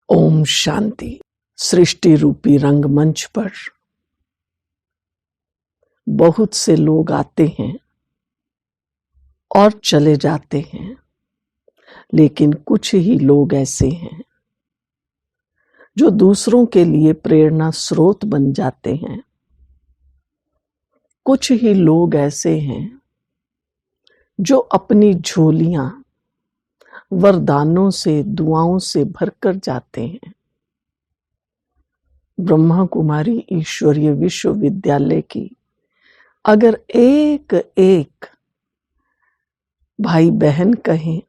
ओम शांति। सृष्टि रूपी रंगमंच पर बहुत से लोग आते हैं और चले जाते हैं, लेकिन कुछ ही लोग ऐसे हैं जो दूसरों के लिए प्रेरणा स्रोत बन जाते हैं। कुछ ही लोग ऐसे हैं जो अपनी झोलियां वरदानों से, दुआओं से भरकर जाते हैं। ब्रह्मा कुमारी ईश्वरीय विश्वविद्यालय की अगर एक एक भाई बहन कहें,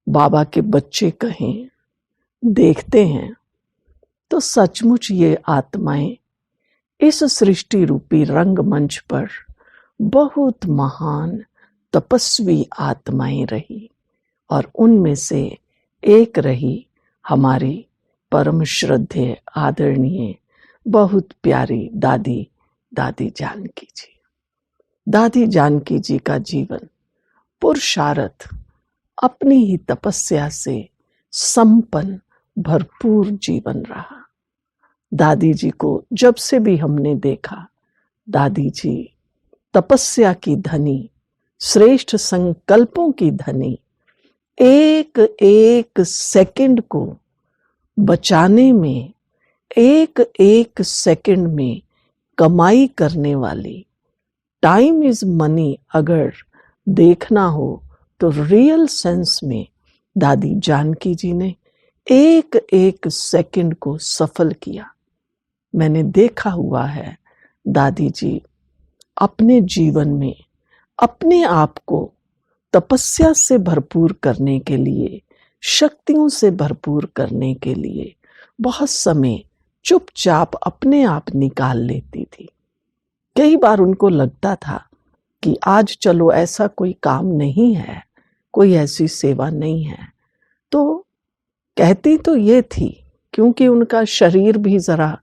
बाबा के बच्चे कहें, देखते हैं तो सचमुच ये आत्माएं इस सृष्टि रूपी रंगमंच पर बहुत महान तपस्वी आत्माएं रही, और उनमें से एक रही हमारी परम श्रद्धेय आदरणीय बहुत प्यारी दादी जानकी जी। दादी जानकी जी का जीवन पुरुषार्थ अपनी ही तपस्या से संपन्न भरपूर जीवन रहा। दादी जी को जब से भी हमने देखा, दादी जी तपस्या की धनी, श्रेष्ठ संकल्पों की धनी, एक एक सेकंड को बचाने में, एक एक सेकंड में कमाई करने वाली, टाइम इज मनी अगर देखना हो तो रियल सेंस में दादी जानकी जी ने एक एक सेकंड को सफल किया। मैंने देखा हुआ है दादी जी अपने जीवन में अपने आप को तपस्या से भरपूर करने के लिए, शक्तियों से भरपूर करने के लिए बहुत समय चुपचाप अपने आप निकाल लेती थी। कई बार उनको लगता था कि आज चलो ऐसा कोई काम नहीं है, कोई ऐसी सेवा नहीं है, तो कहती तो ये थी, क्योंकि उनका शरीर भी जरा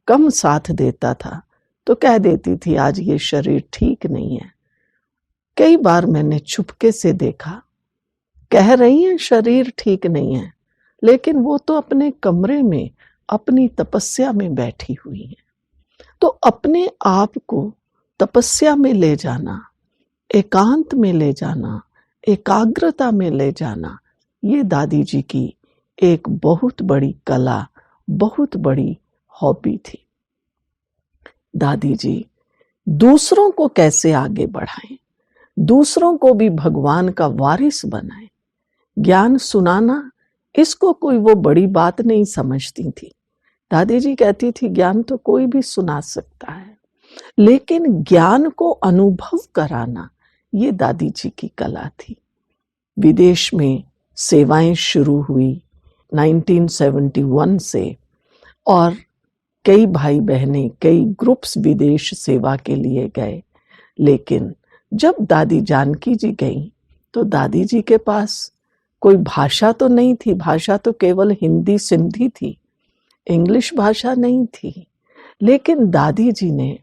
कम साथ देता था, तो कह देती थी आज ये शरीर ठीक नहीं है। कई बार मैंने चुपके से देखा, कह रही हैं शरीर ठीक नहीं है, लेकिन वो तो अपने कमरे में अपनी तपस्या में बैठी हुई है। तो अपने आप को तपस्या में ले जाना, एकांत में ले जाना, एकाग्रता में ले जाना, ये दादी जी की एक बहुत बड़ी कला, बहुत बड़ी हॉबी थी। दादी जी दूसरों को कैसे आगे बढ़ाएं, दूसरों को भी भगवान का वारिस बनाएं, ज्ञान सुनाना, इसको कोई वो बड़ी बात नहीं समझती थी। दादी जी कहती थी ज्ञान तो कोई भी सुना सकता है, लेकिन ज्ञान को अनुभव कराना ये दादी जी की कला थी। विदेश में सेवाएं शुरू हुई 1971 से, और कई भाई बहनें, कई ग्रुप्स विदेश सेवा के लिए गए। लेकिन जब दादी जानकी जी गईं तो दादी जी के पास कोई भाषा तो नहीं थी, भाषा तो केवल हिंदी सिंधी थी, इंग्लिश भाषा नहीं थी। लेकिन दादी जी ने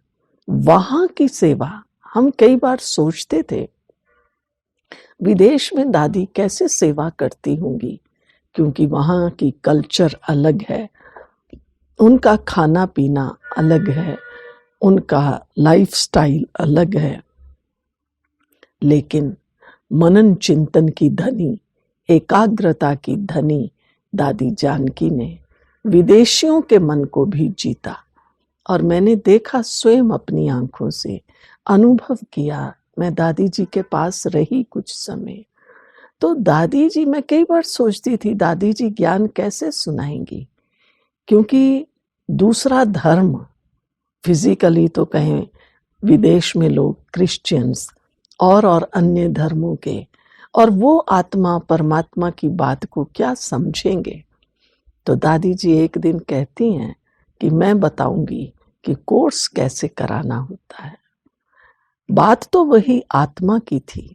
वहां की सेवा, हम कई बार सोचते थे विदेश में दादी कैसे सेवा करती होंगी, क्योंकि वहां की कल्चर अलग है, उनका खाना पीना अलग है, उनका लाइफस्टाइल अलग है। लेकिन मनन चिंतन की धनी, एकाग्रता की धनी दादी जानकी ने विदेशियों के मन को भी जीता, और मैंने देखा, स्वयं अपनी आंखों से अनुभव किया। मैं दादी जी के पास रही कुछ समय, तो दादी जी, मैं कई बार सोचती थी दादी जी ज्ञान कैसे सुनाएंगी, क्योंकि दूसरा धर्म, फिजिकली तो कहें विदेश में लोग क्रिश्चियंस और अन्य धर्मों के, और वो आत्मा परमात्मा की बात को क्या समझेंगे। तो दादी जी एक दिन कहती हैं कि मैं बताऊंगी कि कोर्स कैसे कराना होता है। बात तो वही आत्मा की थी,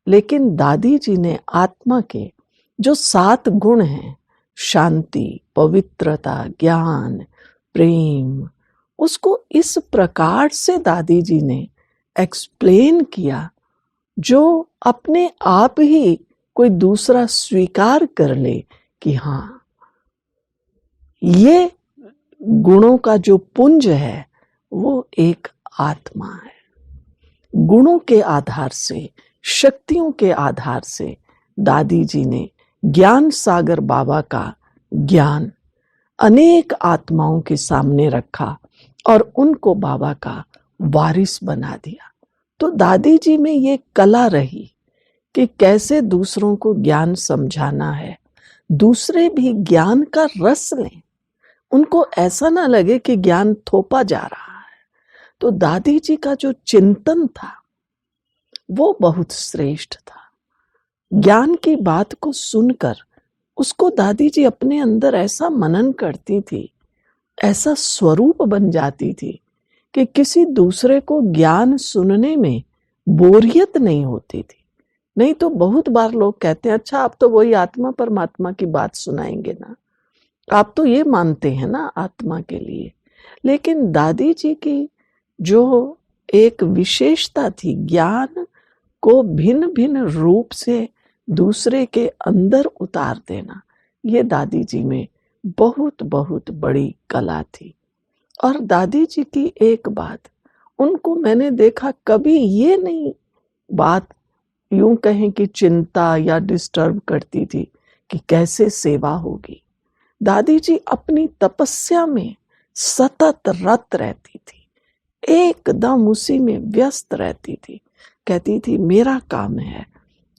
लेकिन दादी जी ने आत्मा के जो 7 गुण हैं, शांति, पवित्रता, ज्ञान, प्रेम, उसको इस प्रकार से दादी जी ने एक्सप्लेन किया जो अपने आप ही कोई दूसरा स्वीकार कर ले कि हाँ, ये गुणों का जो पुंज है वो एक आत्मा है। गुणों के आधार से, शक्तियों के आधार से दादी जी ने ज्ञान सागर बाबा का ज्ञान अनेक आत्माओं के सामने रखा और उनको बाबा का वारिस बना दिया। तो दादी जी में ये कला रही कि कैसे दूसरों को ज्ञान समझाना है, दूसरे भी ज्ञान का रस लें, उनको ऐसा ना लगे कि ज्ञान थोपा जा रहा है। तो दादी जी का जो चिंतन था वो बहुत श्रेष्ठ था। ज्ञान की बात को सुनकर उसको दादी जी अपने अंदर ऐसा मनन करती थी, ऐसा स्वरूप बन जाती थी कि किसी दूसरे को ज्ञान सुनने में बोरियत नहीं होती थी। नहीं तो बहुत बार लोग कहते हैं, अच्छा आप तो वही आत्मा परमात्मा की बात सुनाएंगे ना, आप तो ये मानते हैं ना आत्मा के लिए। लेकिन दादी जी की जो एक विशेषता थी, ज्ञान को भिन्न भिन्न रूप से दूसरे के अंदर उतार देना, ये दादी जी में बहुत बहुत बड़ी कला थी। और दादी जी की एक बात, उनको मैंने देखा कभी ये नहीं बात यूं कहें कि चिंता या डिस्टर्ब करती थी कि कैसे सेवा होगी। दादी जी अपनी तपस्या में सतत रत रहती थी, एकदम उसी में व्यस्त रहती थी। कहती थी मेरा काम है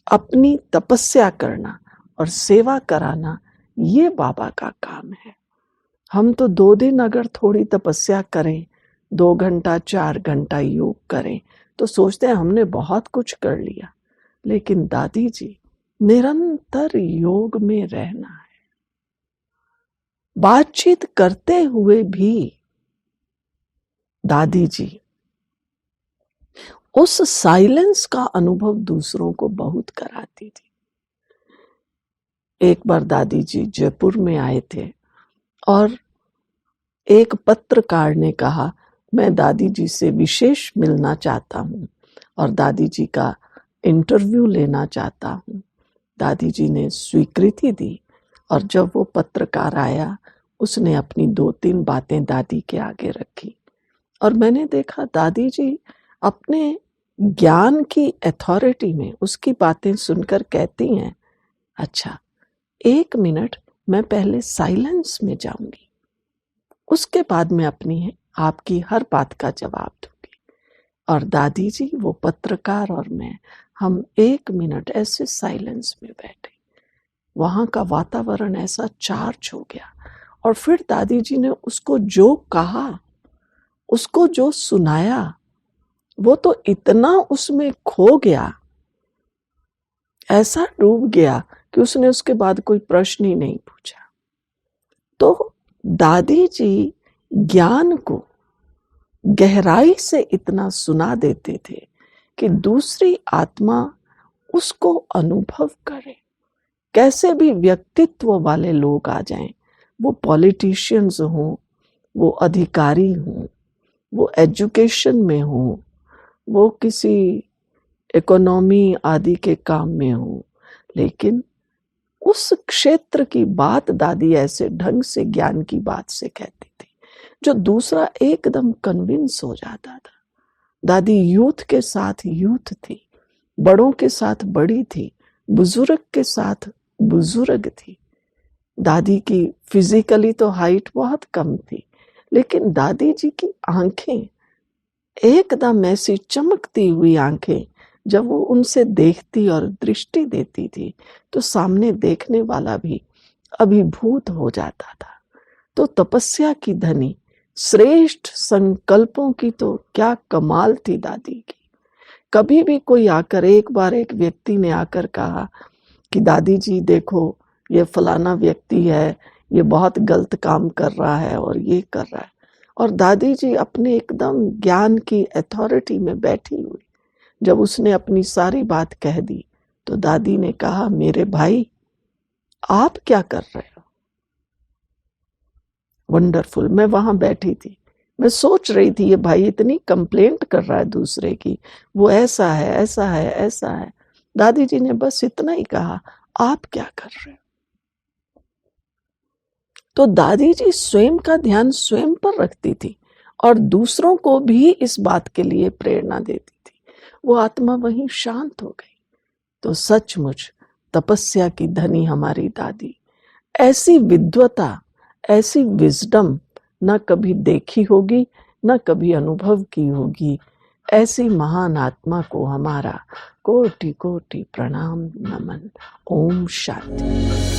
अपनी तपस्या करना और सेवा कराना, ये बाबा का काम है। हम तो 2 दिन अगर थोड़ी तपस्या करें, 2 घंटा 4 घंटा योग करें तो सोचते हैं हमने बहुत कुछ कर लिया। लेकिन दादी जी निरंतर योग में रहना है। बातचीत करते हुए भी दादी जी उस साइलेंस का अनुभव दूसरों को बहुत कराती थी। एक बार दादी जी जयपुर में आए थे और एक पत्रकार ने कहा मैं दादी जी से विशेष मिलना चाहता हूँ और दादी जी का इंटरव्यू लेना चाहता हूँ। दादी जी ने स्वीकृति दी और जब वो पत्रकार आया उसने अपनी 2-3 बातें दादी के आगे रखी और मैंने देखा दादी जी अपने ज्ञान की अथॉरिटी में उसकी बातें सुनकर कहती हैं, अच्छा 1 मिनट मैं पहले साइलेंस में जाऊंगी, उसके बाद मैं अपनी आपकी हर बात का जवाब दूंगी। और दादी जी, वो पत्रकार और मैं, हम 1 मिनट ऐसे साइलेंस में बैठे। वहां का वातावरण ऐसा चार्ज हो गया और फिर दादी जी ने उसको जो कहा, उसको जो सुनाया, वो तो इतना उसमें खो गया, ऐसा डूब गया कि उसने उसके बाद कोई प्रश्न ही नहीं पूछा। तो दादी जी ज्ञान को गहराई से इतना सुना देते थे कि दूसरी आत्मा उसको अनुभव करे। कैसे भी व्यक्तित्व वाले लोग आ जाएं, वो पॉलिटिशियंस हों, वो अधिकारी हों, वो एजुकेशन में हों, वो किसी इकोनॉमी आदि के काम में हो, लेकिन उस क्षेत्र की बात दादी ऐसे ढंग से ज्ञान की बात से कहती थी जो दूसरा एकदम कन्विंस हो जाता था। दादी यूथ के साथ यूथ थी, बड़ों के साथ बड़ी थी, बुजुर्ग के साथ बुजुर्ग थी। दादी की फिजिकली तो हाइट बहुत कम थी, लेकिन दादी जी की आंखें एकदम ऐसी चमकती हुई आंखें, जब वो उनसे देखती और दृष्टि देती थी तो सामने देखने वाला भी अभिभूत हो जाता था। तो तपस्या की धनी, श्रेष्ठ संकल्पों की तो क्या कमाल थी दादी की। कभी भी कोई आकर, एक बार एक व्यक्ति ने आकर कहा कि दादी जी देखो ये फलाना व्यक्ति है, ये बहुत गलत काम कर रहा है और ये कर रहा है, और दादी जी अपने एकदम ज्ञान की अथॉरिटी में बैठी हुई जब उसने अपनी सारी बात कह दी तो दादी ने कहा, मेरे भाई आप क्या कर रहे हो? वंडरफुल। मैं वहां बैठी थी, मैं सोच रही थी ये भाई इतनी कंप्लेंट कर रहा है दूसरे की, वो ऐसा है ऐसा है ऐसा है। दादी जी ने बस इतना ही कहा, आप क्या कर रहे हो? तो दादी जी स्वयं का ध्यान स्वयं पर रखती थी और दूसरों को भी इस बात के लिए प्रेरणा देती थी। वो आत्मा वहीं शांत हो गई। तो सचमुच तपस्या की धनी हमारी दादी, ऐसी विद्वता, ऐसी विजडम न कभी देखी होगी, न कभी अनुभव की होगी। ऐसी महान आत्मा को हमारा कोटि कोटि प्रणाम नमन। ओम शांति।